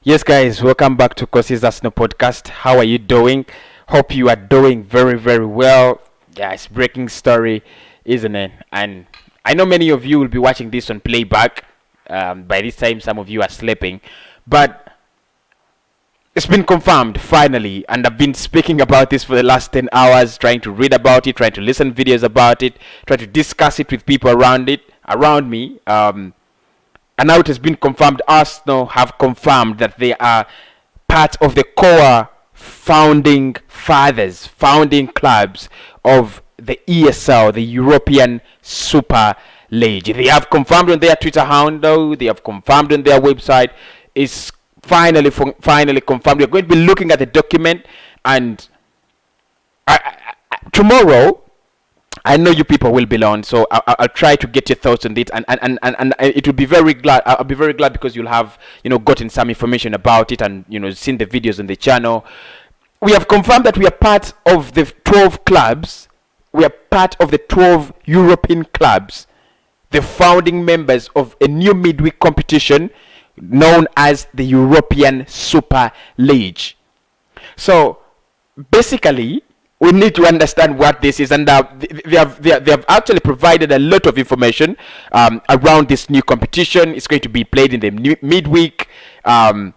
Yes, guys, welcome back to Kosi's Arsenal podcast. How are you doing? Hope you are doing very, very well. Yeah, it's breaking story, isn't it? And I know many of you will be watching this on playback. By this time, some of you are sleeping, but it's been confirmed finally, and I've been speaking about this for the last 10 hours, trying to read about it, trying to listen videos about it, trying to discuss it with people around me. And now it has been confirmed. Arsenal have confirmed that they are part of the core founding clubs of the ESL, the European Super League. They have confirmed on their Twitter handle. They have confirmed on their website. It's finally confirmed. We're going to be looking at the document, and tomorrow, I know you people will be on, so I'll try to get your thoughts on it, and it will be very glad. I'll be very glad because you'll have gotten some information about it and seen the videos on the channel. We have confirmed that we are part of the 12 clubs. We are part of the 12 European clubs, the founding members of a new midweek competition known as the European Super League. So basically, we need to understand what this is, and they have actually provided a lot of information around this new competition. It's going to be played in the midweek, and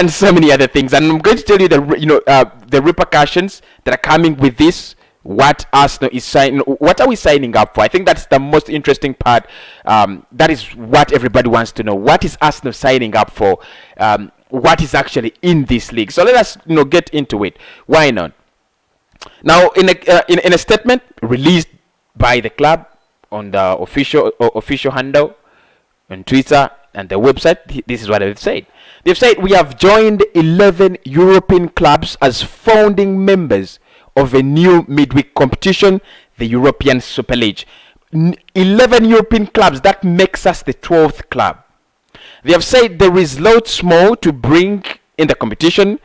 so many other things. And I'm going to tell you the repercussions that are coming with this. What Arsenal is signing? What are we signing up for? I think that's the most interesting part. That is what everybody wants to know. What is Arsenal signing up for? What is actually in this league? So let us get into it. Why not? Now, in a statement released by the club on the official handle on Twitter and the website, this is what they've said. They've said, we have joined 11 European clubs as founding members of a new midweek competition, the European Super League. 11 European clubs, that makes us the 12th club. They have said there is loads more to bring in the competition.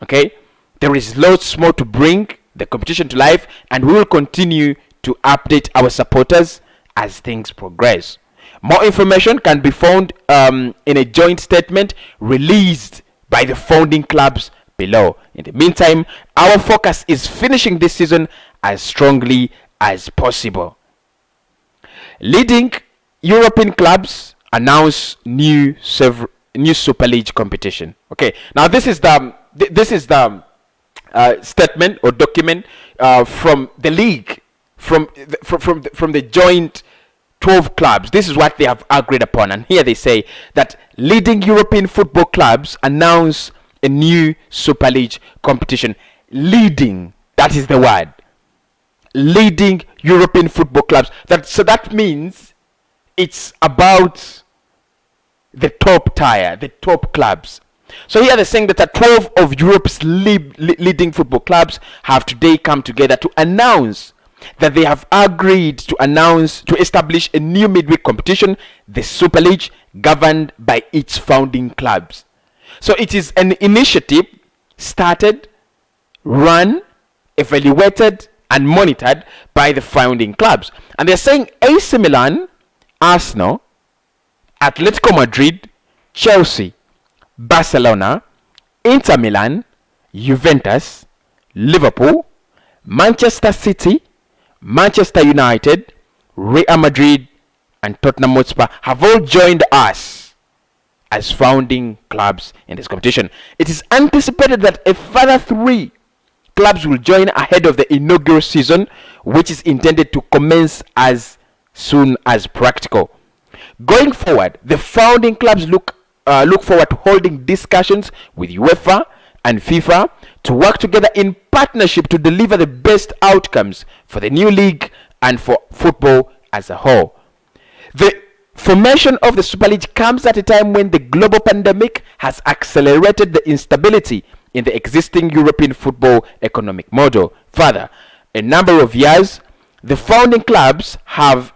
Okay, there is loads more to bring the competition to life, and we will continue to update our supporters as things progress. More information can be found in a joint statement released by the founding clubs below. In the meantime, our focus is finishing this season as strongly as possible. Leading European clubs announce new Super League competition. Okay, now this is the statement or document from the league, from the joint 12 clubs. This is what they have agreed upon, and here they say that leading European football clubs announce a new Super League competition. Leading, that is the word. Leading European football clubs. So that means it's about the top tier, the top clubs. So here they're saying that 12 of Europe's leading football clubs have today come together to announce that they have agreed to establish a new midweek competition, the Super League, governed by its founding clubs. So it is an initiative started, run, evaluated, and monitored by the founding clubs. And they're saying AC Milan, Arsenal, Atletico Madrid, Chelsea, Barcelona, Inter Milan, Juventus, Liverpool, Manchester City, Manchester United, Real Madrid, and Tottenham Hotspur have all joined us as founding clubs in this competition. It is anticipated that a further 3 clubs will join ahead of the inaugural season, which is intended to commence as soon as practical. Going forward, the founding clubs look forward to holding discussions with UEFA and FIFA to work together in partnership to deliver the best outcomes for the new league and for football as a whole. The formation of the Super League comes at a time when the global pandemic has accelerated the instability in the existing European football economic model. Further, a number of years, the founding clubs have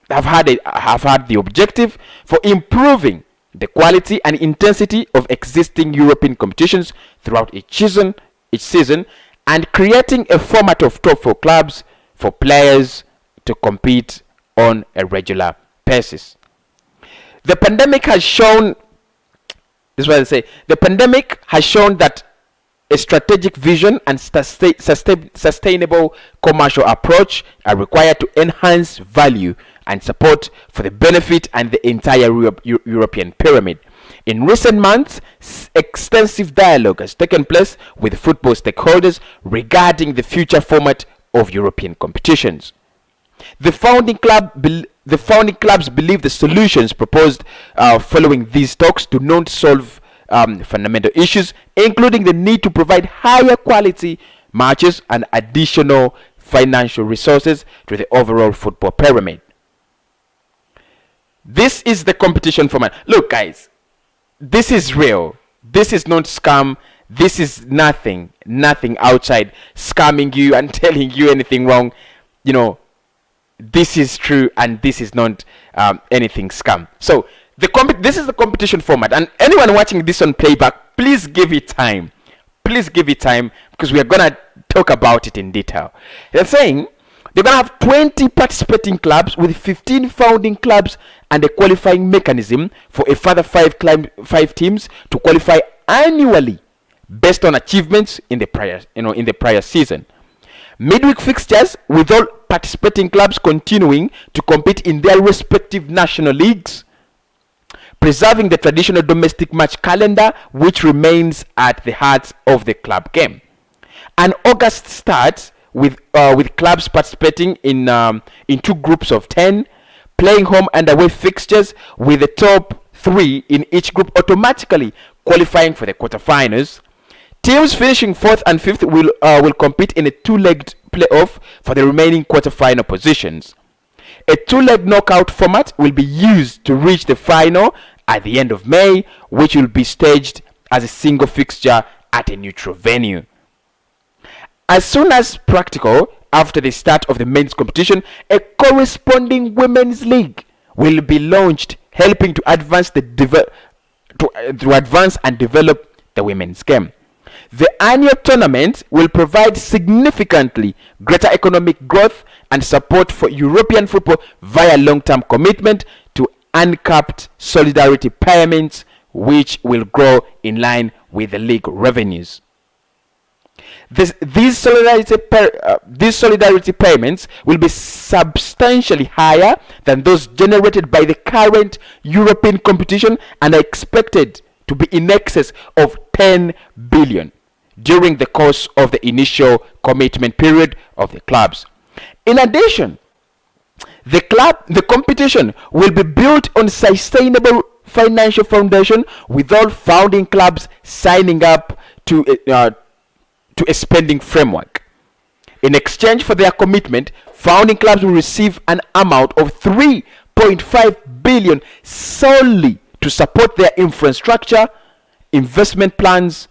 had the objective for improving the quality and intensity of existing European competitions throughout each season, and creating a format of top 4 clubs for players to compete on a regular basis. The pandemic has shown, this is what I say, the pandemic has shown that a strategic vision and sustainable commercial approach are required to enhance value and support for the benefit and the entire European pyramid. In recent months, extensive dialogue has taken place with football stakeholders regarding the future format of European competitions. The founding clubs believe the solutions proposed following these talks do not solve fundamental issues, including the need to provide higher quality matches and additional financial resources to the overall football pyramid. This is the competition format. Look, guys, this is real. This is not scam. This is nothing outside scamming you and telling you anything wrong. This is true, and this is not anything scam. So this is the competition format, and anyone watching this on playback, please give it time. Please give it time, because we are gonna talk about it in detail. They're saying they're gonna have 20 participating clubs with 15 founding clubs and a qualifying mechanism for a further five teams to qualify annually based on achievements in the prior season. Midweek fixtures with all participating clubs continuing to compete in their respective national leagues, preserving the traditional domestic match calendar which remains at the heart of the club game. And August starts with clubs participating in 2 groups of 10, playing home and away fixtures, with the top 3 in each group automatically qualifying for the quarterfinals. Teams finishing 4th and 5th will compete in a 2-legged playoff for the remaining quarterfinal positions. A 2-leg knockout format will be used to reach the final at the end of May, which will be staged as a single fixture at a neutral venue. As soon as practical, after the start of the men's competition, a corresponding women's league will be launched, helping to advance and develop the women's game. The annual tournament will provide significantly greater economic growth and support for European football via long-term commitment to uncapped solidarity payments, which will grow in line with the league revenues. These solidarity payments will be substantially higher than those generated by the current European competition and are expected to be in excess of 10 billion during the course of the initial commitment period of the clubs. In addition, the competition will be built on sustainable financial foundation, with all founding clubs signing up to a spending framework. In exchange for their commitment, founding clubs will receive an amount of 3.5 billion solely to support their infrastructure, investment plans,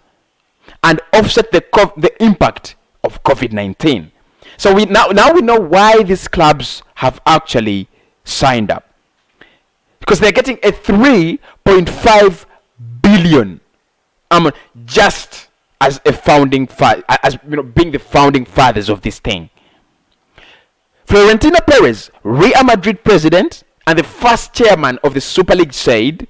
and offset the impact of COVID-19. So now we know why these clubs have actually signed up, because they're getting a 3.5 billion just as a founding being the founding fathers of this thing. Florentino Perez, Real Madrid president and the first chairman of the Super League, said,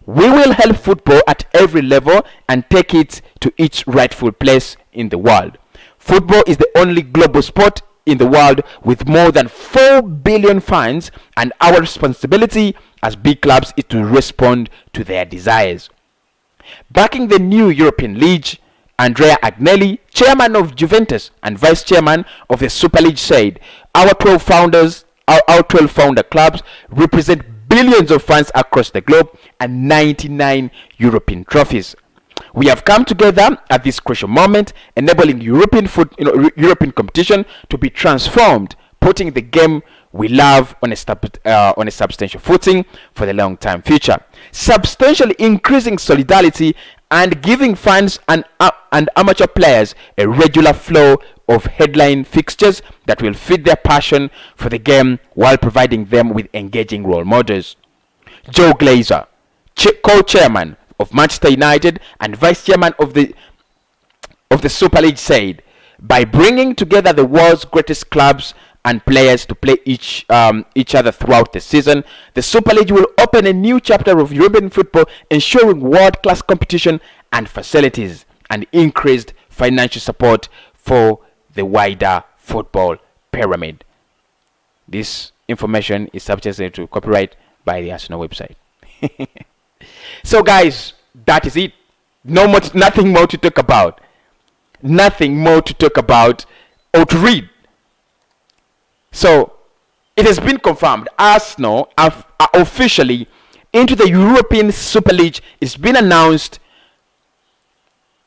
"We will help football at every level and take it to its rightful place in the world. Football is the only global sport in the world with more than 4 billion fans, and our responsibility as big clubs is to respond to their desires." Backing the new European League, Andrea Agnelli, chairman of Juventus and vice chairman of the Super League, said, our 12 founder clubs represent billions of fans across the globe and 99 European trophies. We have come together at this crucial moment, enabling European competition to be transformed, putting the game we love on a substantial footing for the long-term future, substantially increasing solidarity and giving fans and amateur players a regular flow of headline fixtures that will feed their passion for the game while providing them with engaging role models. Joe Glazer, co-chairman of Manchester United and vice chairman of the Super League, said, by bringing together the world's greatest clubs and players to play each other throughout the season. The Super League will open a new chapter of European football, ensuring world-class competition and facilities and increased financial support for the wider football pyramid. This information is subject to copyright by the Arsenal website. So guys, that is it. Nothing more to talk about. Nothing more to talk about or to read. So it has been confirmed. Arsenal are officially into the European Super League. It's been announced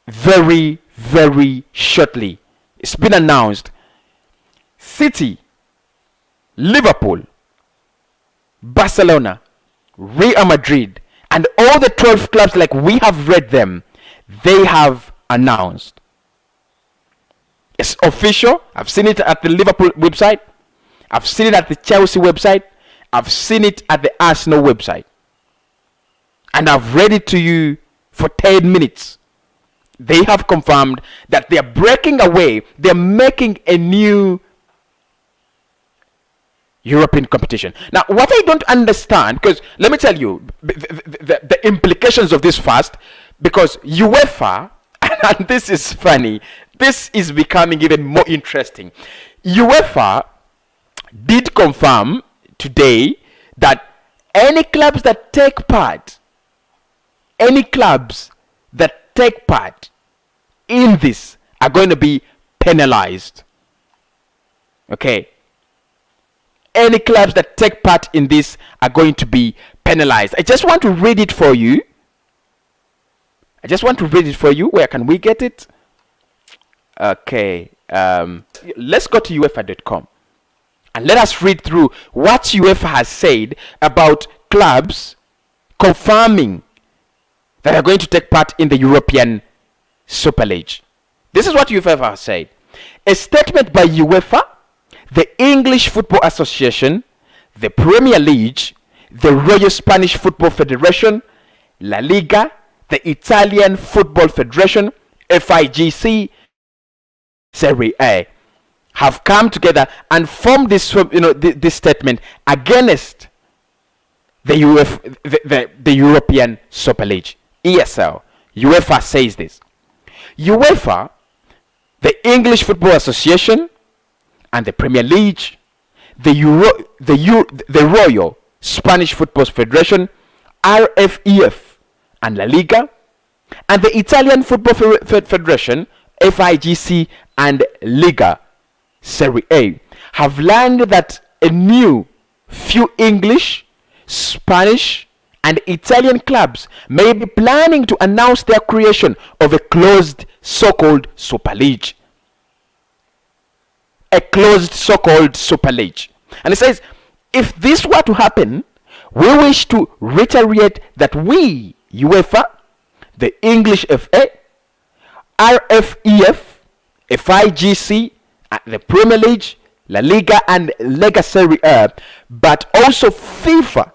very, very shortly. It's been announced. City, Liverpool, Barcelona, Real Madrid, and all the 12 clubs, like we have read them, they have announced. It's official. I've seen it at the Liverpool website. I've seen it at the Chelsea website. I've seen it at the Arsenal website. And I've read it to you for 10 minutes. They have confirmed that they are breaking away. They're making a new European competition. Now, what I don't understand, because let me tell you the implications of this first, because UEFA, and this is funny, this is becoming even more interesting. UEFA did confirm today that any clubs that take part in this are going to be penalized. Okay. Any clubs that take part in this are going to be penalized. I just want to read it for you. Where can we get it? Okay. Let's go to UEFA.com and let us read through what UEFA has said about clubs confirming that are going to take part in the European Super League. This is what UEFA has said. A statement by UEFA, the English Football Association, the Premier League, the Royal Spanish Football Federation, La Liga, the Italian Football Federation, FIGC, Serie A, have come together and formed this, this statement against the European Super League, ESL. UEFA says this. UEFA, the English Football Association, and the Premier League, the Royal Spanish Football Federation, RFEF, and La Liga, and the Italian Football Federation, FIGC, and Liga Serie A, have learned that a new few English, Spanish, and Italian clubs may be planning to announce their creation of a closed so-called Super League. A closed so-called Super League. And it says, if this were to happen, we wish to reiterate that we, UEFA, the English FA, RFEF, FIGC, the Premier League, La Liga, and Lega Serie A, but also FIFA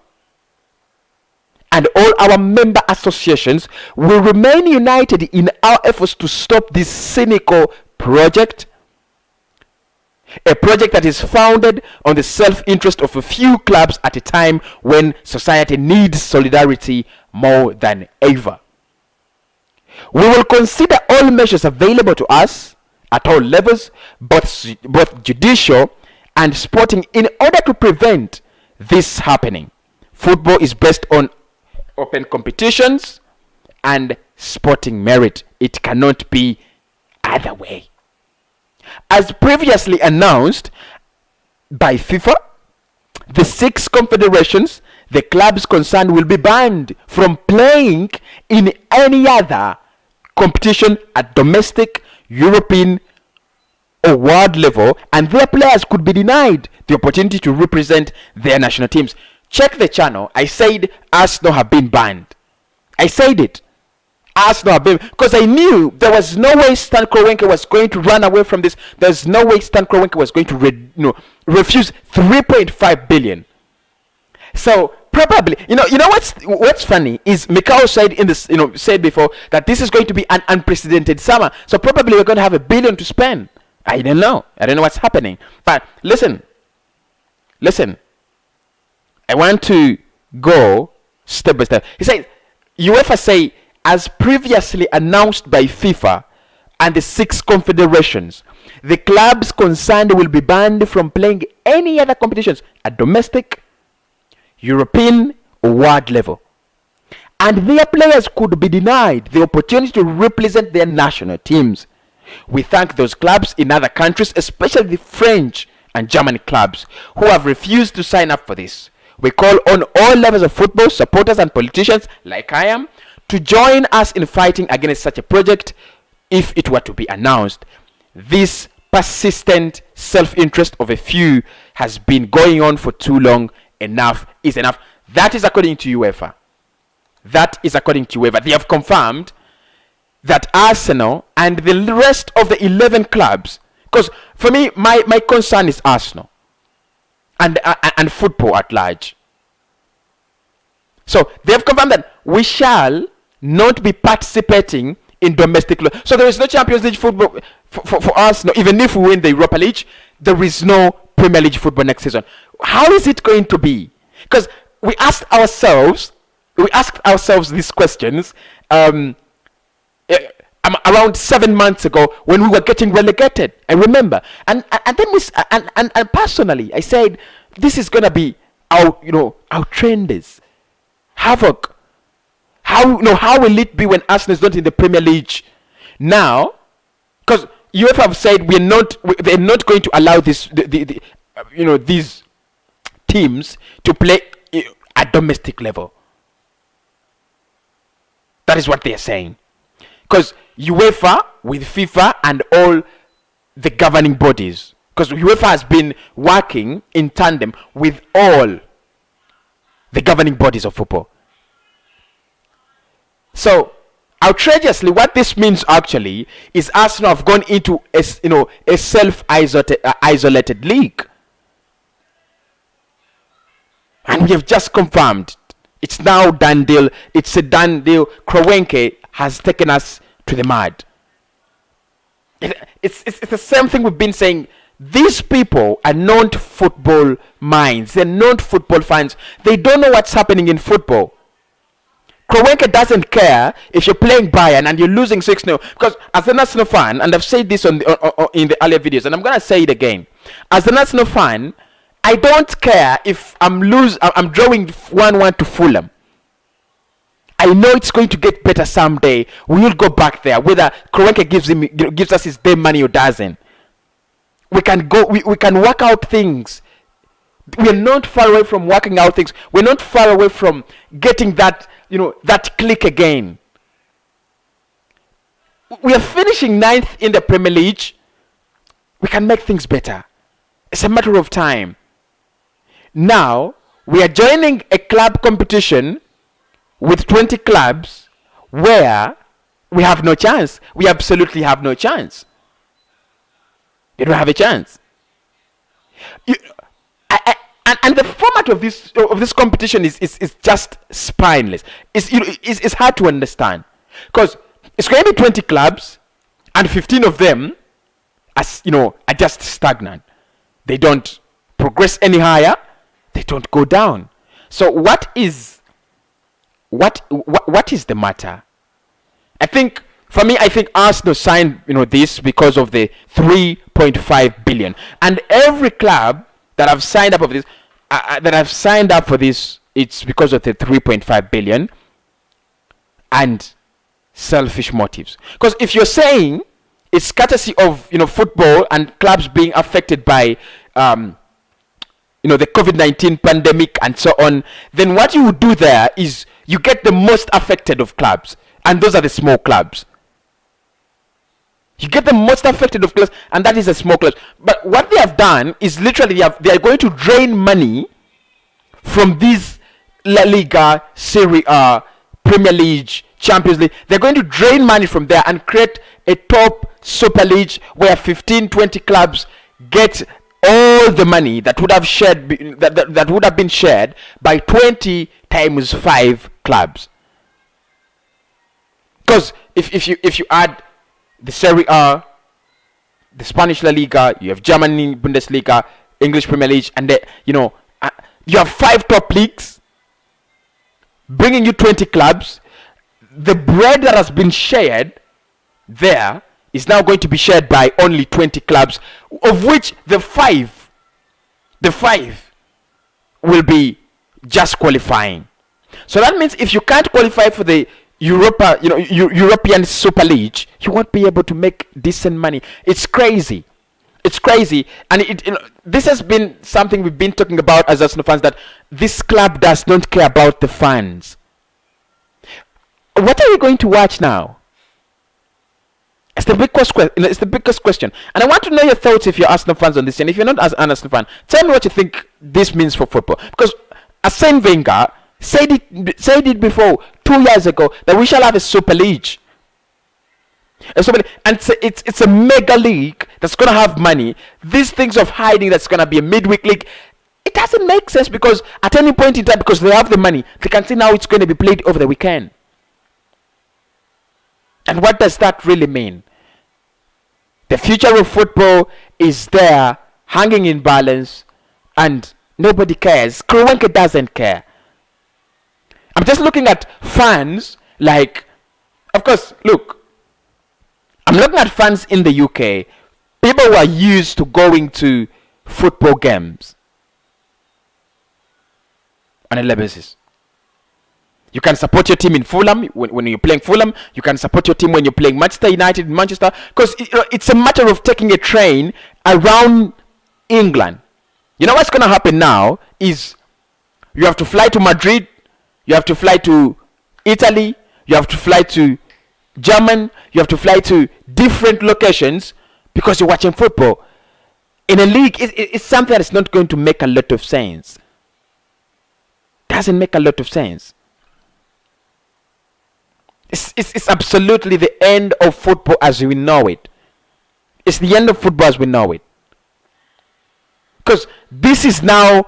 and all our member associations will remain united in our efforts to stop this cynical project. A project that is founded on the self-interest of a few clubs at a time when society needs solidarity more than ever. We will consider all measures available to us at all levels, both judicial and sporting, in order to prevent this happening. Football is based on open competitions and sporting merit. It cannot be either way. As previously announced by FIFA, the 6 confederations, the clubs concerned will be banned from playing in any other competition at domestic, European, or world level, and their players could be denied the opportunity to represent their national teams. Check the channel. I said Arsenal have been banned. I said it. Arsenal have been, because I knew there was no way Stan Kroenke was going to run away from this. There's no way Stan Kroenke was going to refuse 3.5 billion. So probably, what's funny is Mikhail said in this, said before that this is going to be an unprecedented summer. So probably we're going to have $1 billion to spend. I don't know what's happening. But listen, Listen, I want to go step by step. He said, UEFA say, as previously announced by FIFA and the 6 confederations, the clubs concerned will be banned from playing any other competitions at domestic, European, or world level. And their players could be denied the opportunity to represent their national teams. We thank those clubs in other countries, especially the French and German clubs, who have refused to sign up for this. We call on all levels of football, supporters and politicians, like I am, to join us in fighting against such a project if it were to be announced. This persistent self-interest of a few has been going on for too long. Enough is enough. That is according to UEFA. That is according to UEFA. They have confirmed that Arsenal and the rest of the 11 clubs, because for me, my concern is Arsenal and football at large. So they have confirmed that we shall not be participating in domestic. So there is no Champions League football for Arsenal. Even if we win the Europa League, there is no Premier League football next season. How is it going to be? Because we asked ourselves these questions around 7 months ago when we were getting relegated. I remember, and personally, I said this is gonna be our trenders havoc. How will it be when Arsenal is not in the Premier League now? Because UEFA have said they're not going to allow these teams to play at domestic level. That is what they are saying. Because UEFA with FIFA and all the governing bodies, because UEFA has been working in tandem with all the governing bodies of football. So outrageously, what this means actually is Arsenal have gone into a self-isolated league, and we have just confirmed it's now done deal. It's a done deal. Kroenke has taken us to the mud. It's the same thing we've been saying. These people are not football minds. They're not football fans. They don't know what's happening in football. Kroenke doesn't care if you're playing Bayern and you're losing 6-0. Because as an Arsenal fan, and I've said this in the earlier videos, and I'm going to say it again. As an Arsenal fan, I don't care if I'm drawing 1-1 to Fulham. I know it's going to get better someday. We will go back there, whether Kroenke gives us his damn money or doesn't. We can go. We can work out things. We're not far away from working out things. We're not far away from getting that click again. We are finishing 9th in the Premier League. We can make things better. It's a matter of time. Now we are joining a club competition with 20 clubs where we have no chance. We absolutely have no chance. You don't have a chance. And the format of this competition is just spineless. It's hard to understand, because it's going to be 20 clubs, and 15 of them are just stagnant. They don't progress any higher. They don't go down. So what is the matter? I think Arsenal signed this because of the 3.5 billion, and every club that have signed up for this, it's because of the 3.5 billion and selfish motives. Because if you're saying it's courtesy of football and clubs being affected by the COVID-19 pandemic and so on, then what you would do there is you get the most affected of clubs, and those are the small clubs. You get the most affected of clubs, and that is the small clubs. But what they have done is literally they are going to drain money from these La Liga, Serie A, Premier League, Champions League. They're going to drain money from there and create a top Super League where 15, 20 clubs get all the money that would have that would have been shared by 20 times 5 clubs. Because if you add the Serie A, the Spanish La Liga, you have Germany Bundesliga, English Premier League, and you have 5 top leagues, bringing you 20 clubs. The bread that has been shared there is now going to be shared by only 20 clubs, of which the five will be just qualifying. So that means if you can't qualify for the European Super League, you won't be able to make decent money. It's crazy. And this has been something we've been talking about as Arsenal fans, that this club does not care about the fans. What are we going to watch now? It's the biggest question. And I want to know your thoughts if you're Arsenal fans on this. And if you're not an Arsenal fan, tell me what you think this means for football. Because Arsene Wenger said it before 2 years ago that we shall have a Super League. And it's a mega league that's going to have money. These things of hiding that's going to be a midweek league, it doesn't make sense, because at any point in time, because they have the money, they can say now it's going to be played over the weekend. And what does that really mean? The future of football is there, hanging in balance, and nobody cares. Kroenke doesn't care. I'm just looking at fans, like, of course, look, I'm looking at fans in the UK, people who are used to going to football games on a regular basis. You can support your team in Fulham when you're playing Fulham. You can support your team when you're playing Manchester United in Manchester. Because it's a matter of taking a train around England. You know what's going to happen now is you have to fly to Madrid. You have to fly to Italy. You have to fly to Germany. You have to fly to different locations because you're watching football. In a league, it's something that's not going to make a lot of sense. Doesn't make a lot of sense. It's absolutely the end of football as we know it. It's the end of football as we know it. Because this is now,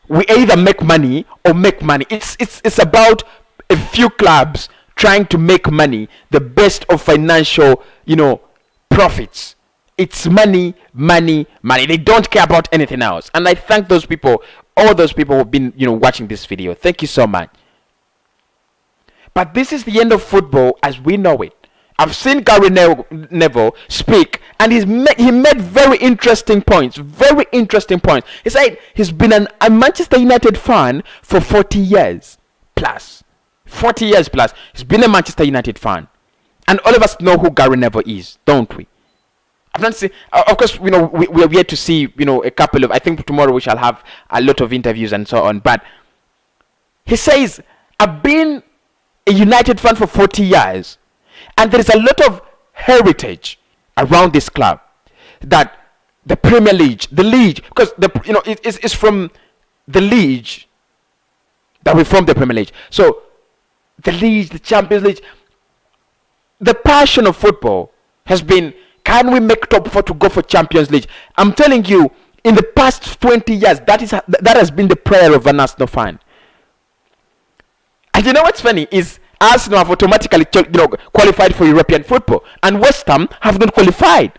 we either make money or make money. It's about a few clubs trying to make money, the best of financial, profits. It's money, money, money. They don't care about anything else. And I thank those people, all those people who've been, watching this video. Thank you so much. But this is the end of football as we know it. I've seen Gary Neville speak, and he made very interesting points. Very interesting points. He said he's been a Manchester United fan for 40 years plus. 40 years plus. He's been a Manchester United fan. And all of us know who Gary Neville is, don't we? I've not seen, of course, we are yet to see, a couple of, I think tomorrow we shall have a lot of interviews and so on. But he says, I've been a United fan for 40 years, and there is a lot of heritage around this club, that the Premier League, the league, because it's from the league that we formed the Premier League. So the league, the Champions League, the passion of football has been, can we make top 4 to go for Champions League? I'm telling you, in the past 20 years, that has been the prayer of an Arsenal fan. And you know what's funny is Arsenal have automatically qualified for European football, and West Ham have not qualified.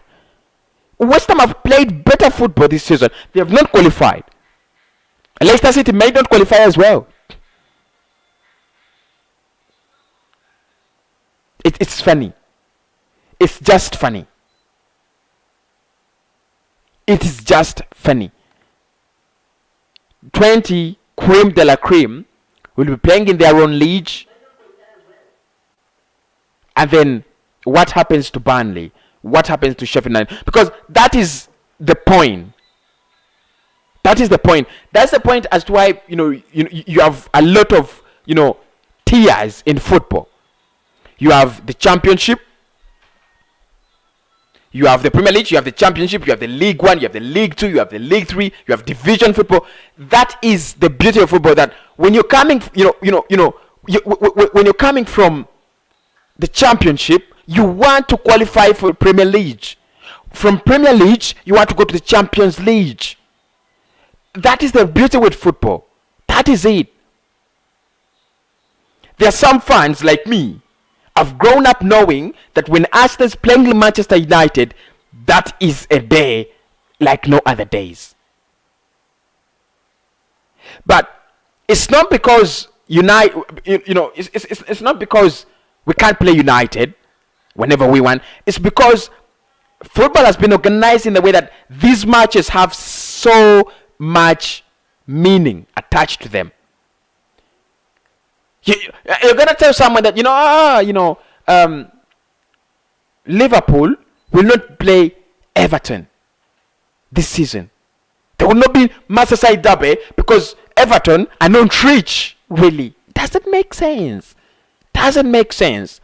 West Ham have played better football this season. They have not qualified. And Leicester City may not qualify as well. It's funny. It's just funny. It is just funny. 20 cream de la cream will be playing in their own league. And then what happens to Burnley? What happens to Sheffield United? Because that is the point. That is the point. That's the point as to why you have a lot of tiers in football. You have the Championship, you have the Premier League, you have the Championship, you have the League One, you have the League Two, you have the League Three, you have Division football. That is the beauty of football. That when you're coming, when you're coming from the Championship, you want to qualify for Premier League. From Premier League, you want to go to the Champions League. That is the beauty with football. That is it. There are some fans like me. I've grown up knowing that when Arsenal is playing in Manchester United, that is a day like no other days. But it's not because it's not because we can't play united whenever we want. It's because football has been organized in the way that these matches have so much meaning attached to them. You're gonna tell someone that Liverpool will not play Everton this season. There will not be Merseyside derby because Everton are not rich. Really, doesn't make sense. Doesn't make sense.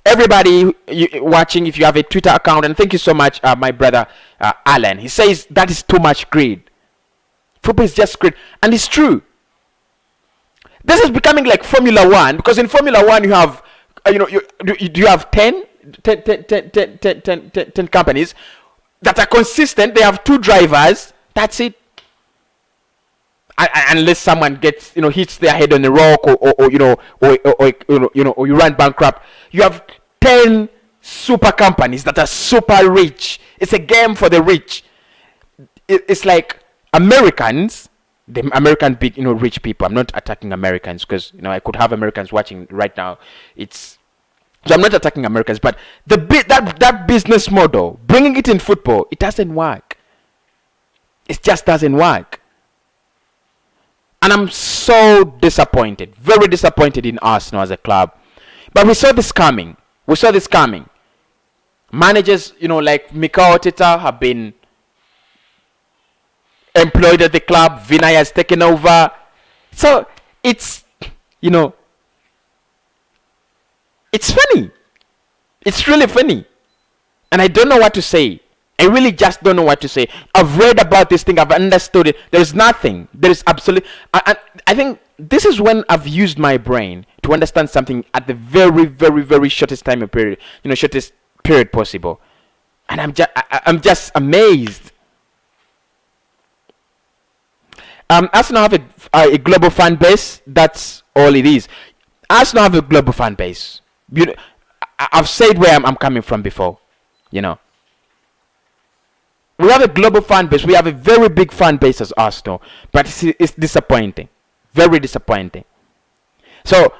Everybody watching, if you have a Twitter account, and thank you so much, my brother Alan. He says that is too much greed. Football is just greed, and it's true. This is becoming like Formula One, because in Formula One you have, you have 10 companies that are consistent. They have 2 drivers. That's it. Unless someone gets, hits their head on a rock, or you run bankrupt, you have 10 super companies that are super rich. It's a game for the rich. It's like Americans, the American big, rich people. I'm not attacking Americans because I could have Americans watching right now. So I'm not attacking Americans, but that business model, bringing it in football, it doesn't work. It just doesn't work. And I'm so disappointed, very disappointed in Arsenal as a club. But we saw this coming. Managers, like Mikel Arteta have been employed at the club. Vinay has taken over. So it's funny. It's really funny. And I don't know what to say. I really just don't know what to say. I've read about this thing. I've understood it. There's nothing. There is absolutely... I think this is when I've used my brain to understand something at the very, very, very shortest time period. Shortest period possible. And I'm just amazed. Arsenal have a global fan base. That's all it is. Arsenal have a global fan base. I've said where I'm coming from before. We have a global fan base. We have a very big fan base as Arsenal. But it's disappointing. Very disappointing. So,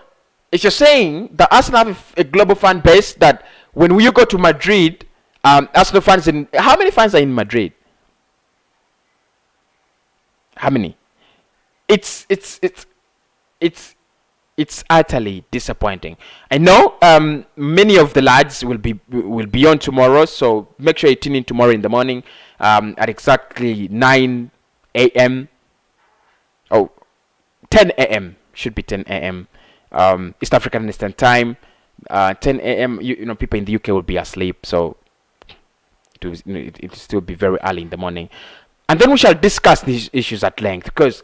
if you're saying that Arsenal have a global fan base, that when you go to Madrid, Arsenal fans how many fans are in Madrid? How many? It's utterly disappointing. I know many of the lads will be on tomorrow, so make sure you tune in tomorrow in the morning at exactly 9 a.m. 10 a.m. should be 10 a.m. East African Standard Time. 10 a.m. People in the UK will be asleep, so it will still be very early in the morning, and then we shall discuss these issues at length, because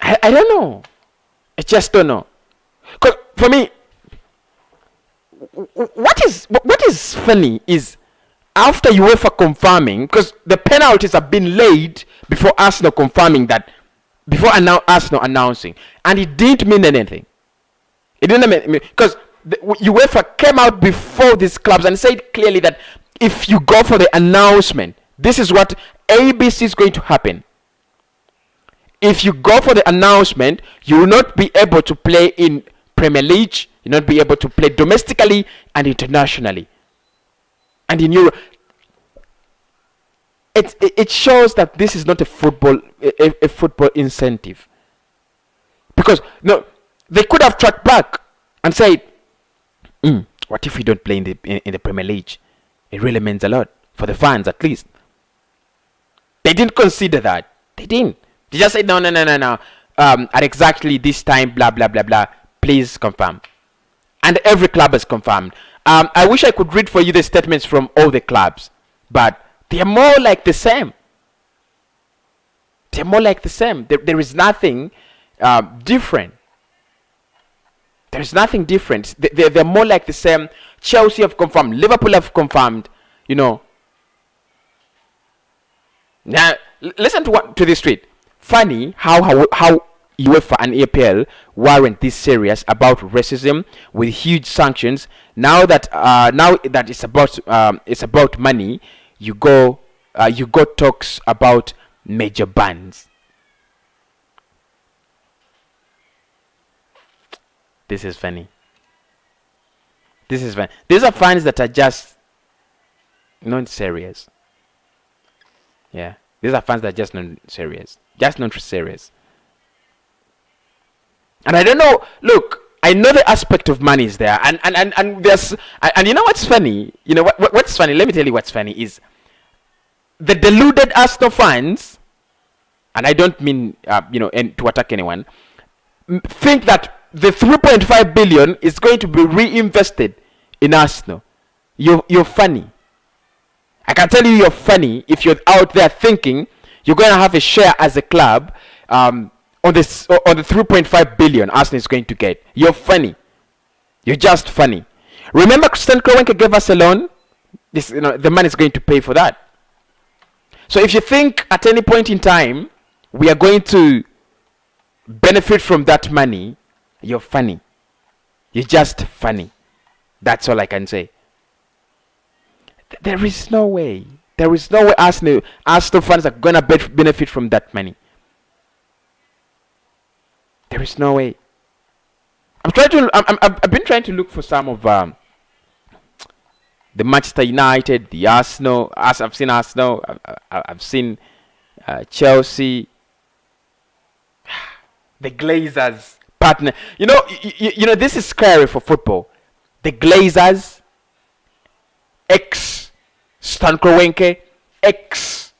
I don't know. I just don't know. Because for me, what is funny is after UEFA confirming, because the penalties have been laid before Arsenal confirming that, before Arsenal announcing, and it didn't mean anything. It didn't mean, because UEFA came out before these clubs and said clearly that if you go for the announcement, this is what ABC is going to happen. If you go for the announcement, you will not be able to play in Premier League. You'll not be able to play domestically and internationally. And in Europe, it shows that this is not a football incentive. Because they could have tracked back and said, what if we don't play in the Premier League? It really means a lot for the fans, at least. They didn't consider that. They didn't. They just said, no. At exactly this time, blah, blah, blah, blah. Please confirm. And every club has confirmed. I wish I could read for you the statements from all the clubs, but they are more like the same. They're more like the same. There is nothing different. There is nothing different. They're more like the same. Chelsea have confirmed. Liverpool have confirmed. Now, listen to this tweet. Funny how UEFA and EPL weren't this serious about racism with huge sanctions. Now that it's about money, you go talks about major bans. This is funny. This is funny. These are fans that are just not serious. Yeah. These are fans that are just not serious. Just not serious. And I don't know. Look, I know the aspect of money is there, and there's and you know what's funny? You know what's funny? Let me tell you what's funny is the deluded Arsenal fans, and I don't mean to attack anyone, think that the 3.5 billion is going to be reinvested in Arsenal. You're funny. I can tell you're funny if you're out there thinking you're going to have a share as a club on the 3.5 billion Arsenal is going to get. You're funny. You're just funny. Remember, Stan Kroenke gave us a loan. The money is going to pay for that. So if you think at any point in time we are going to benefit from that money, you're funny. You're just funny. That's all I can say. There is no way. There is no way Arsenal fans are gonna benefit from that money. There is no way. I've been trying to look for some of the Manchester United, the Arsenal. I've seen Arsenal. I've seen Chelsea. The Glazers partner. You know this is scary for football. The Glazers, ex Stan Kroenke, ex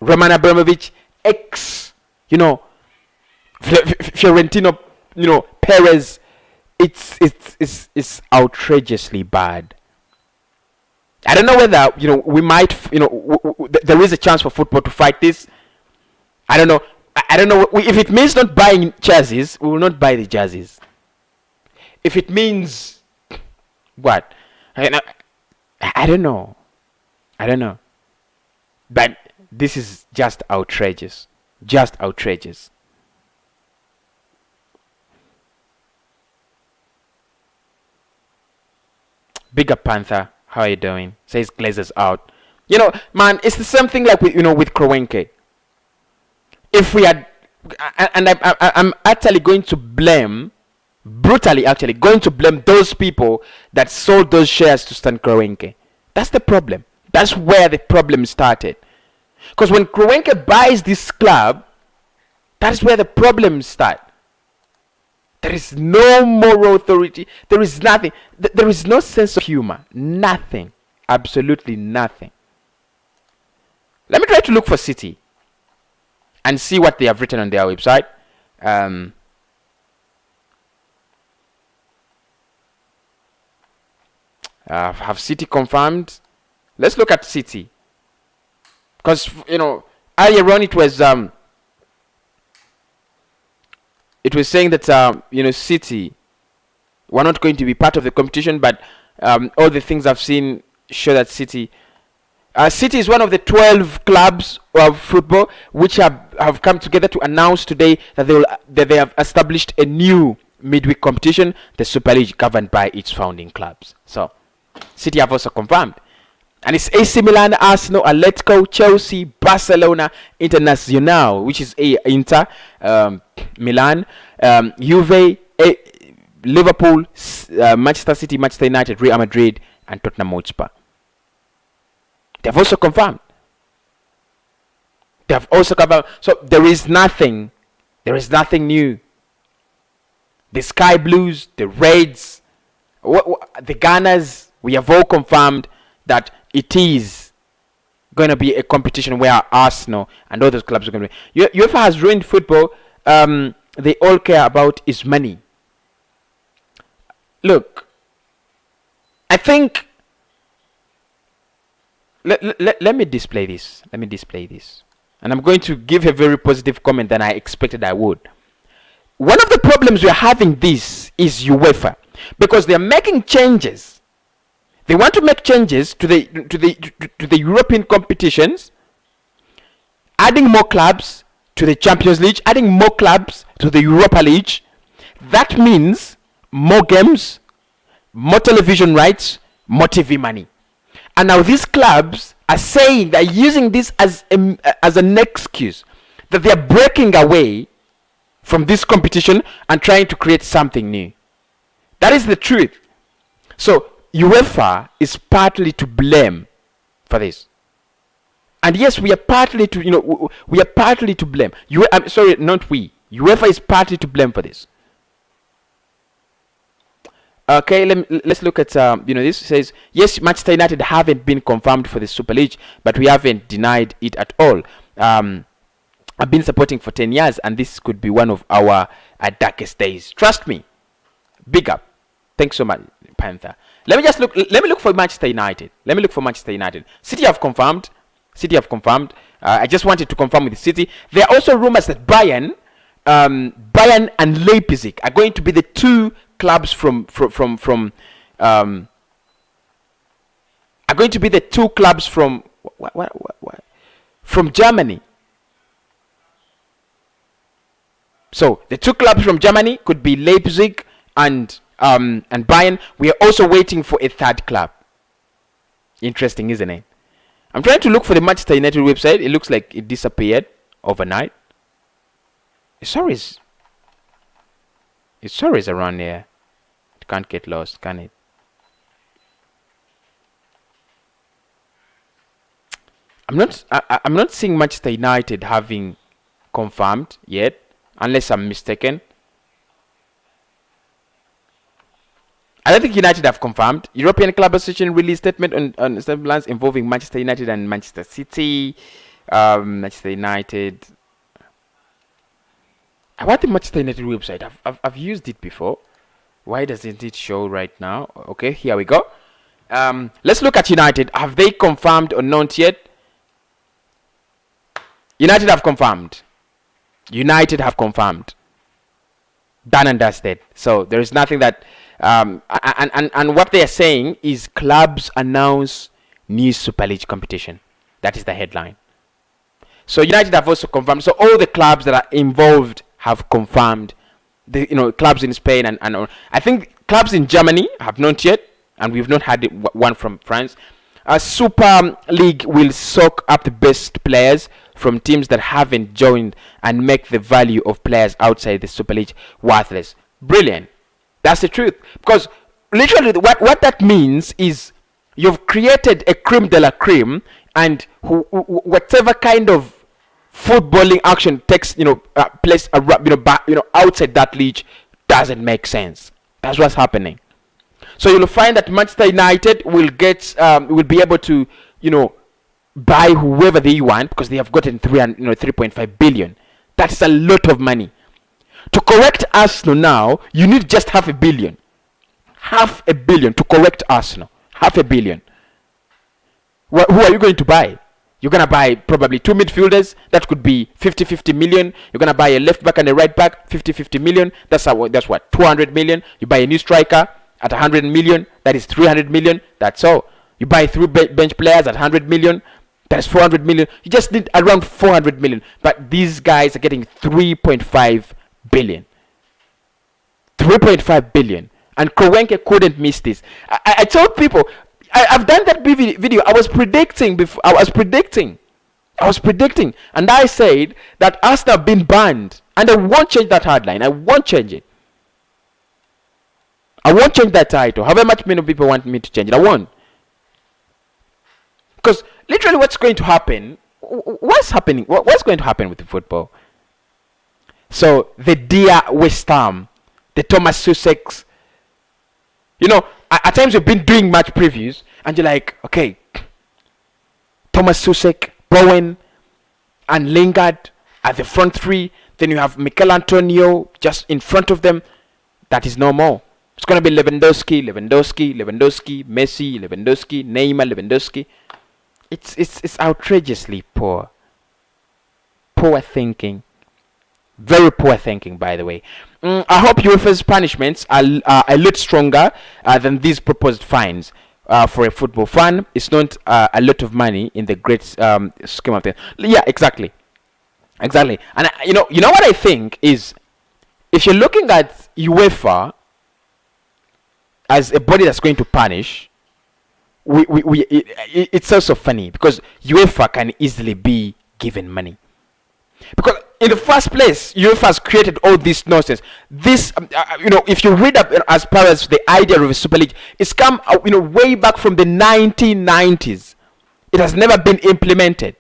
Roman Abramovich, ex Fiorentino, Perez. It's outrageously bad. I don't know whether we might there is a chance for football to fight this. I don't know. I don't know if it means not buying jerseys. We will not buy the jerseys. If it means what? I don't know. But this is just outrageous. Just outrageous. Bigger Panther, how are you doing? Says Glazers out. Man, it's the same thing like with Kroenke. If we had, and I'm actually going to blame, brutally actually going to blame those people that sold those shares to Stan Kroenke. That's the problem. That's where the problem started. Because when Kroenke buys this club, that's where the problems start. There is no moral authority. There is nothing. There is no sense of humor. Nothing. Absolutely nothing. Let me try to look for City and see what they have written on their website. Have City confirmed? Let's look at City. Because, earlier on it was saying that, City were not going to be part of the competition, but all the things I've seen show that City is one of the 12 clubs of football which have come together to announce today that they have established a new midweek competition, the Super League, governed by its founding clubs. So, City have also confirmed. And it's AC Milan, Arsenal, Atletico, Chelsea, Barcelona, Internacional, which is Inter, Milan, Juve, Liverpool, Manchester City, Manchester United, Real Madrid, and Tottenham Hotspur. They've also confirmed. So there is nothing new. The Sky Blues, the Reds, the Gunners, we have all confirmed that it is going to be a competition where Arsenal and all those clubs are going to be. UEFA has ruined football. They all care about is money. Look, I think. Let me display this. And I'm going to give a very positive comment than I expected I would. One of the problems we're having this is UEFA, because they're making changes. They want to make changes to the European competitions, adding more clubs to the Champions League, adding more clubs to the Europa League. That means more games, more television rights, more TV money. And now these clubs are saying, they're using this as an excuse, that they're breaking away from this competition and trying to create something new. That is the truth. So UEFA is partly to blame for this. And yes, we are partly to, we are partly to blame. I'm sorry, not we. UEFA is partly to blame for this. Okay, let's look at this says, yes, Manchester United haven't been confirmed for the Super League, but we haven't denied it at all. I've been supporting for 10 years, and this could be one of our darkest days. Trust me. Big up. Thanks so much, Panther. Let me look for Manchester United. City have confirmed. I just wanted to confirm with the City. There are also rumors that Bayern and Leipzig are going to be the two clubs from Germany. So the two clubs from Germany could be Leipzig and Bayern. We are also waiting for a third club. Interesting, isn't it? I'm trying to look for the Manchester United website. It looks like it disappeared overnight. Sorry, it's around here. It can't get lost, can it? I'm not seeing Manchester United having confirmed yet, unless I'm mistaken. I don't think United have confirmed. European Club Association released statement on plans involving Manchester United and Manchester City. Manchester United. I want the Manchester United website. I've used it before. Why doesn't it show right now? Okay, here we go. Let's look at United. Have they confirmed or not yet? United have confirmed. Done and dusted. So there is nothing that and what they are saying is clubs announce new Super League competition. That is the headline. So United have also confirmed. So all the clubs that are involved have confirmed. The clubs in Spain and I think clubs in Germany have not yet, and we've not had one from France. A Super League will soak up the best players from teams that haven't joined and make the value of players outside the Super League worthless. Brilliant. That's the truth. Because literally what that means is you've created a creme de la creme, and whatever kind of footballing action takes place outside that league doesn't make sense. That's what's happening. So you'll find that Manchester United will be able to buy whoever they want, because they have gotten 3.5 billion. That's a lot of money. To correct Arsenal now, you need just $500 million. $500 million to correct Arsenal. $500 million. Who are you going to buy? You're going to buy probably two midfielders. That could be 50 million. You're going to buy a left back and a right back. 50 million. That's what? 200 million. You buy a new striker at 100 million. That is 300 million. That's all. You buy 3 bench players at 100 million. That's 400 million. You just need around 400 million. But these guys are getting 3.5 billion. 3.5 billion. And Kroenke couldn't miss this. I told people, I've done that video. I was predicting, and I said that Arsenal have been banned, and I won't change that headline. I won't change it. I won't change that title. However much many people want me to change it, I won't. Because literally, what's going to happen? What's happening? What's going to happen with the football? So the dear West Ham, the Thomas Sussex. At times you've been doing match previews and you're like, okay, Thomas Sussex, Bowen, and Lingard at the front three. Then you have Mikel Antonio just in front of them. That is no more. It's going to be Lewandowski, Messi, Neymar, Lewandowski. It's outrageously poor. Poor thinking. Very poor thinking, by the way. I hope UEFA's punishments are a lot stronger than these proposed fines. For a football fan, it's not a lot of money in the great scheme of things. Yeah, exactly. And you know what I think is, if you're looking at UEFA as a body that's going to punish, it's also funny because UEFA can easily be given money. Because in the first place, UEFA has created all this nonsense. This, if you read up as far as the idea of a Super League, it's come, way back from the 1990s. It has never been implemented.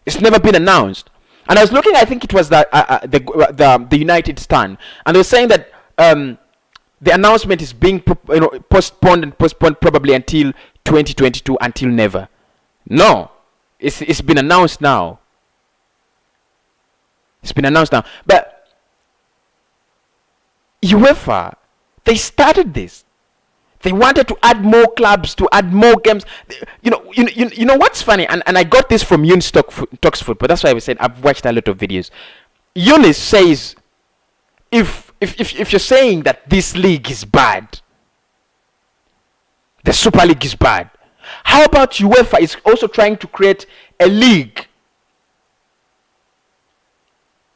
It's never been announced. And I was looking, I think it was the United Stand, and they were saying that the announcement is being postponed probably until 2022, until never. No, it's been announced now. It's been announced now. But UEFA, they started this. They wanted to add more clubs, to add more games. You know what's funny? And I got this from Eunice Talks Football. That's why I said I've watched a lot of videos. Eunice says, if you're saying that this league is bad, the Super League is bad, how about UEFA is also trying to create a league?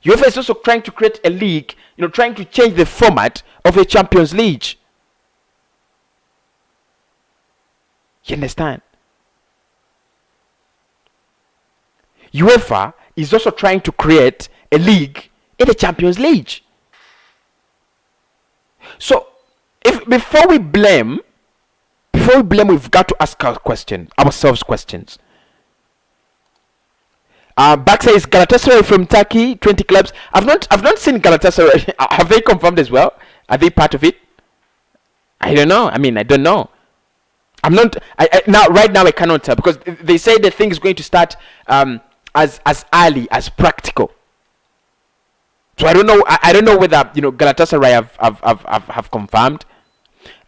UEFA is also trying to create a league, trying to change the format of a Champions League. You understand? UEFA is also trying to create a league in the Champions League. So, before we blame, we've got to ask ourselves questions. Back says Galatasaray from Turkey, 20 clubs. I've not seen Galatasaray. Have they confirmed as well? Are they part of it? I don't know. I don't know. I'm not. Right now I cannot tell, because they say the thing is going to start as early as practical. So I don't know. I don't know whether Galatasaray have confirmed.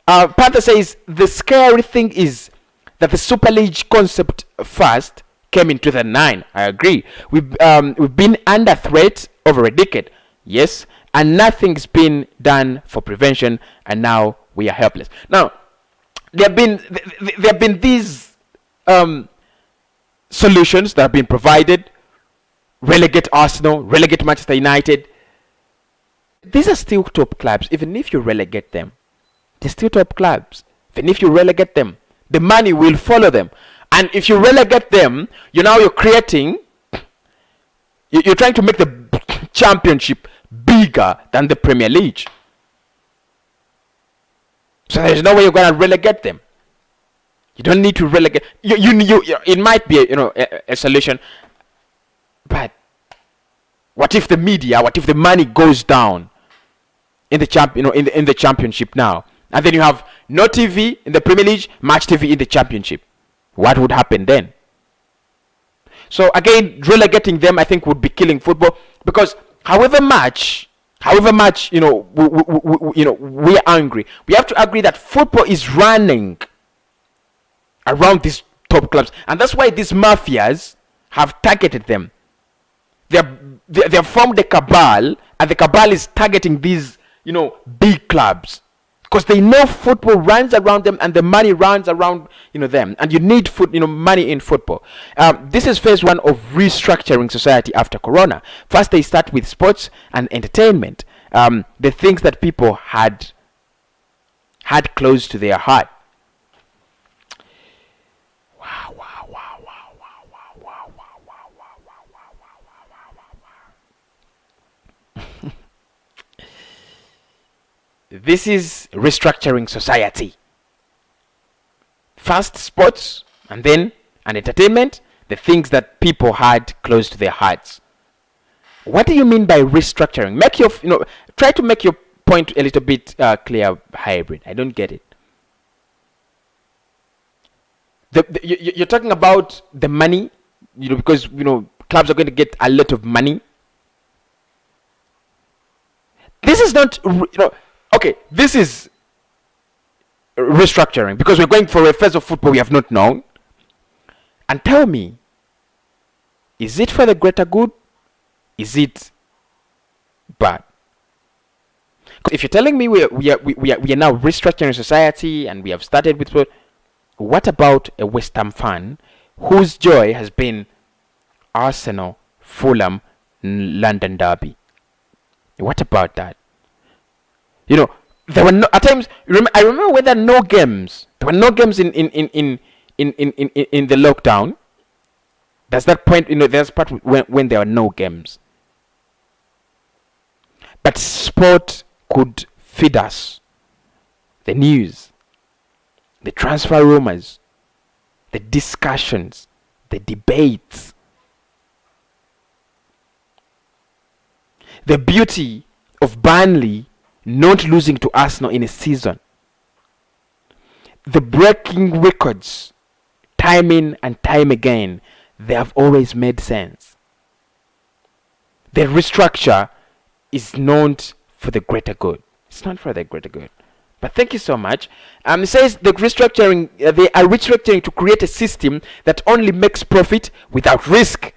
Panther says the scary thing is that the Super League concept first came in 2009. I agree. We've been under threat over a decade. Yes, and nothing's been done for prevention, and now we are helpless. Now, there have been these solutions that have been provided. Relegate Arsenal, relegate Manchester United. These are still top clubs. Even if you relegate them, they're still top clubs. Even if you relegate them, the money will follow them. And if you relegate them, you're creating, you're trying to make the championship bigger than the Premier League. So there's no way you're going to relegate them. You don't need to relegate. It might be a solution, but what if the money goes down in the in the championship now, and then you have no TV in the Premier League, Match TV in the championship? What would happen then? So again, relegating them, I think, would be killing football, because however much we are angry, we have to agree that football is running around these top clubs, and that's why these mafias have targeted them. They have formed a cabal, and the cabal is targeting these big clubs, because they know football runs around them, and the money runs around them, and you need money in football. This is phase one of restructuring society after Corona. First, they start with sports and entertainment, the things that people had close to their heart. This is restructuring society. First sports, and then entertainment, the things that people had close to their hearts. What do you mean by restructuring? Try to make your point a little bit clear, Hybrid. I don't get it. You're talking about the money, because clubs are going to get a lot of money. This is not, okay, this is restructuring, because we're going for a phase of football we have not known. And tell me, is it for the greater good? Is it bad? If you're telling me we are now restructuring society and we have started with sport, what about a West Ham fan whose joy has been Arsenal, Fulham, London Derby? What about that? There were no, at times. I remember when there were no games. There were no games in the lockdown, There's that point, there's part when there are no games. But sport could feed us the news, the transfer rumors, the discussions, the debates. The beauty of Burnley not losing to Arsenal in a season. The breaking records, time in and time again, they have always made sense. The restructure is not for the greater good. It's not for the greater good. But thank you so much. It says they are restructuring to create a system that only makes profit without risk.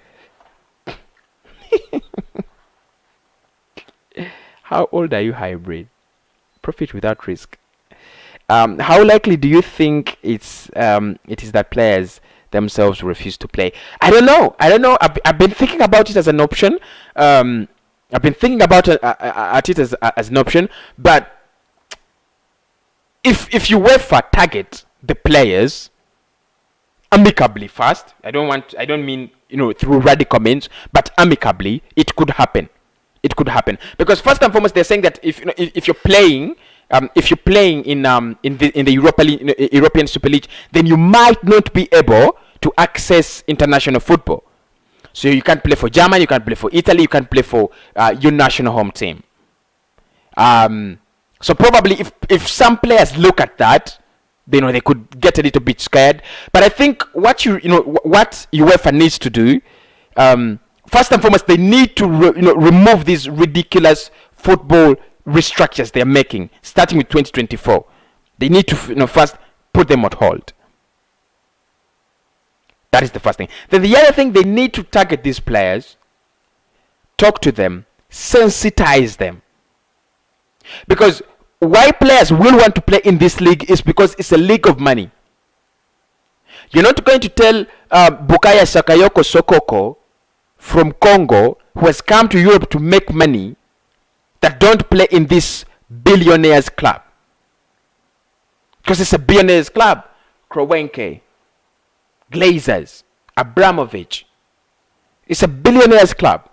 How old are you, hybrid? Profit without risk. How likely do you think it is that players themselves refuse to play? I don't know. I've been thinking about it as an option. I've been thinking about it as an option. But if you UEFA target the players amicably first, I don't mean through radical means, but amicably, it could happen. It could happen because first and foremost, they're saying that if you're playing in the European Super League, then you might not be able to access international football. So you can't play for Germany, you can't play for Italy, you can't play for your national home team. So probably if some players look at that, they could get a little bit scared. But I think what UEFA needs to do, first and foremost, they need to remove these ridiculous football restructures they're making, starting with 2024. They need to first put them on hold. That is the first thing. Then the other thing, they need to target these players, talk to them, sensitize them. Because why players will want to play in this league is because it's a league of money. You're not going to tell Bukayo Sakayoko Sokoko from Congo, who has come to Europe to make money, that don't play in this billionaires club. Because it's a billionaires club. Kroenke, Glazers, Abramovich. It's a billionaires club.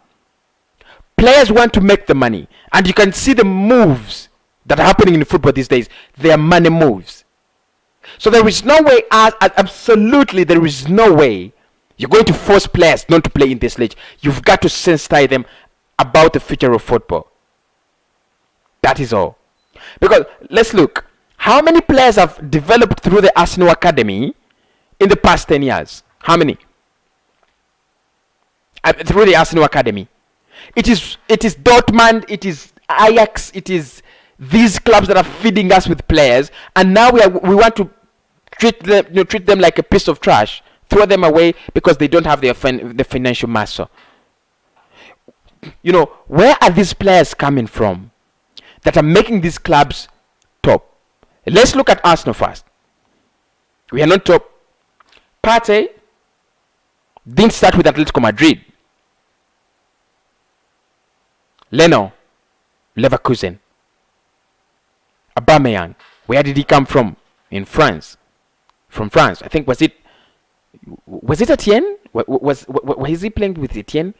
Players want to make the money. And you can see the moves that are happening in football these days. They are money moves. So there is no way, absolutely there is no way you're going to force players not to play in this league. You've got to sensitize them about the future of football. That is all. Because let's look. How many players have developed through the Arsenal Academy in the past 10 years? How many? Through the Arsenal Academy. It is Dortmund, it is Ajax, it is these clubs that are feeding us with players, and now we want to treat them like a piece of trash, throw them away because they don't have the financial muscle. Where are these players coming from that are making these clubs top? Let's look at Arsenal first. We are not top. Partey didn't start with Atletico Madrid. Leno, Leverkusen. Aubameyang, where did he come from? In France. From France. I think was it Etienne? Was he playing with Etienne?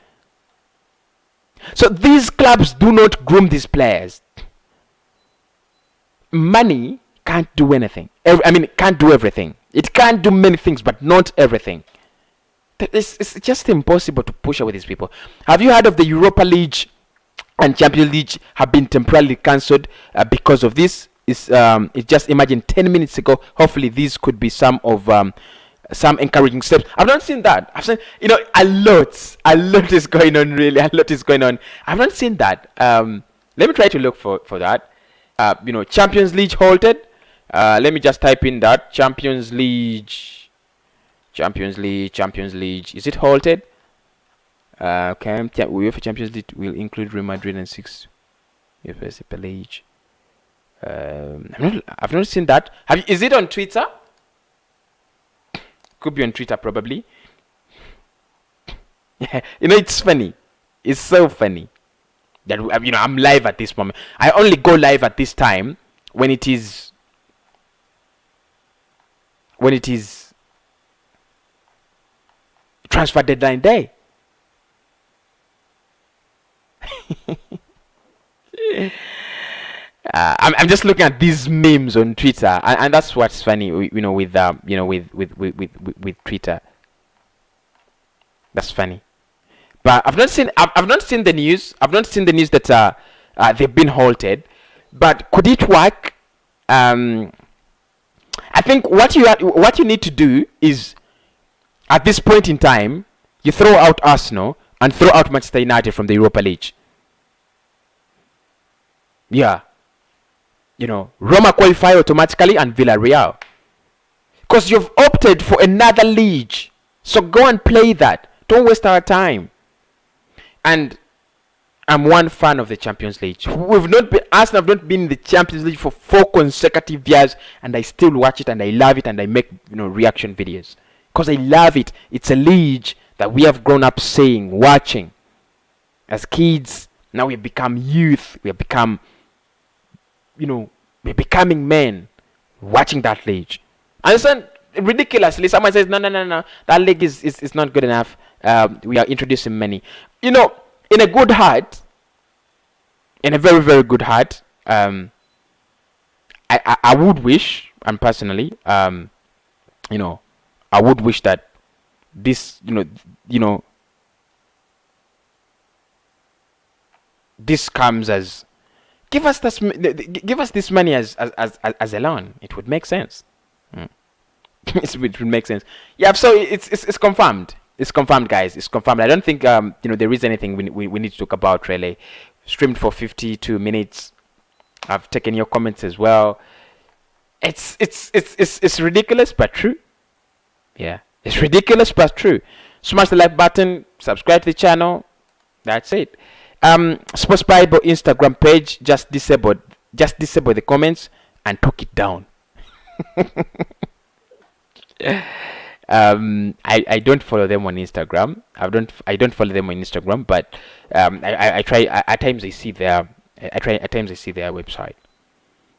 So these clubs do not groom these players. Money can't do anything. It can't do everything. It can do many things, but not everything. It's just impossible to push away these people. Have you heard of the Europa League and Champions League have been temporarily cancelled because of this? It's just imagine 10 minutes ago. Hopefully, these could be some encouraging steps. I've not seen that. I've seen a lot is going on. Really, a lot is going on. I've not seen that. Let me try to look for that. Champions League halted. Let me just type in that Champions League. Is it halted? UEFA Champions League will include Real Madrid and 6 UEFA Super League. I've not seen that. Is it on Twitter? Could be on Twitter probably. It's funny. It's so funny that I'm live at this moment. I only go live at this time when it is 12 transfer deadline day. I'm just looking at these memes on Twitter, and that's what's funny, with Twitter. That's funny. But I've not seen the news. I've not seen the news that they've been halted. But could it work? I think what you need to do is, at this point in time, you throw out Arsenal and throw out Manchester United from the Europa League. Yeah. Roma qualify automatically and Villarreal. Because you've opted for another league. So go and play that. Don't waste our time. And I'm one fan of the Champions League. Arsenal have not been in the Champions League for 4 consecutive years, and I still watch it and I love it and I make reaction videos. Because I love it. It's a league that we have grown up saying, watching. As kids, now we have become youth. We have become, we're becoming men watching that league. And so ridiculously, someone says, no, that league is not good enough. We are introducing many. In a good heart, in a very, very good heart, I would wish, and personally, I would wish that this, this comes as, give us this money as a loan. It would make sense. It would make sense. Yeah, so it's confirmed. It's confirmed, guys. It's confirmed. I don't think there is anything we need to talk about really. Streamed for 52 minutes. I've taken your comments as well. It's ridiculous but true. Yeah, it's ridiculous but true. Smash the like button. Subscribe to the channel. That's it. Sports Bible Instagram page just disable the comments and took it down. I don't follow them on Instagram. I don't follow them on Instagram, but I try at times. I see their website.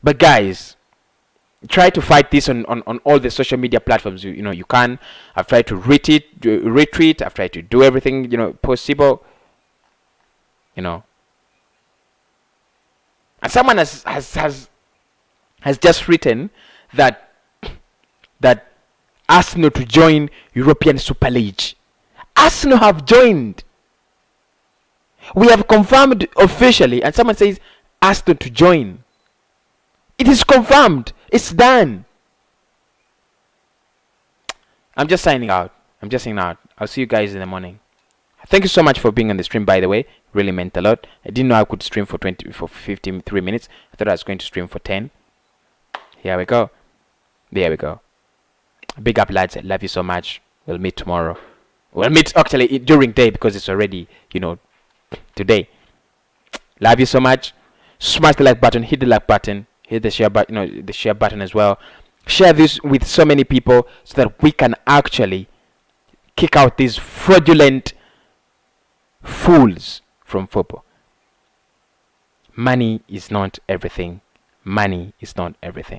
But guys, try to fight this on all the social media platforms. You can. I've tried to retweet. I've tried to do everything possible. And someone has just written that Arsenal to join European Super League. Arsenal have joined. We have confirmed officially, and someone says Arsenal to join. It is confirmed. It's done. I'm just signing out. I'll see you guys in the morning. Thank you so much for being on the stream, by the way. Really meant a lot. I didn't know I could stream for 53 minutes. I thought I was going to stream for 10. Here we go. There we go. Big up, lads. I love you so much. We'll meet tomorrow. We'll meet actually during day because it's already, today. Love you so much. Smash the like button. Hit the like button. Hit the share button. The share button as well. Share this with so many people so that we can actually kick out these fraudulent fools from football. Money is not everything. Money is not everything.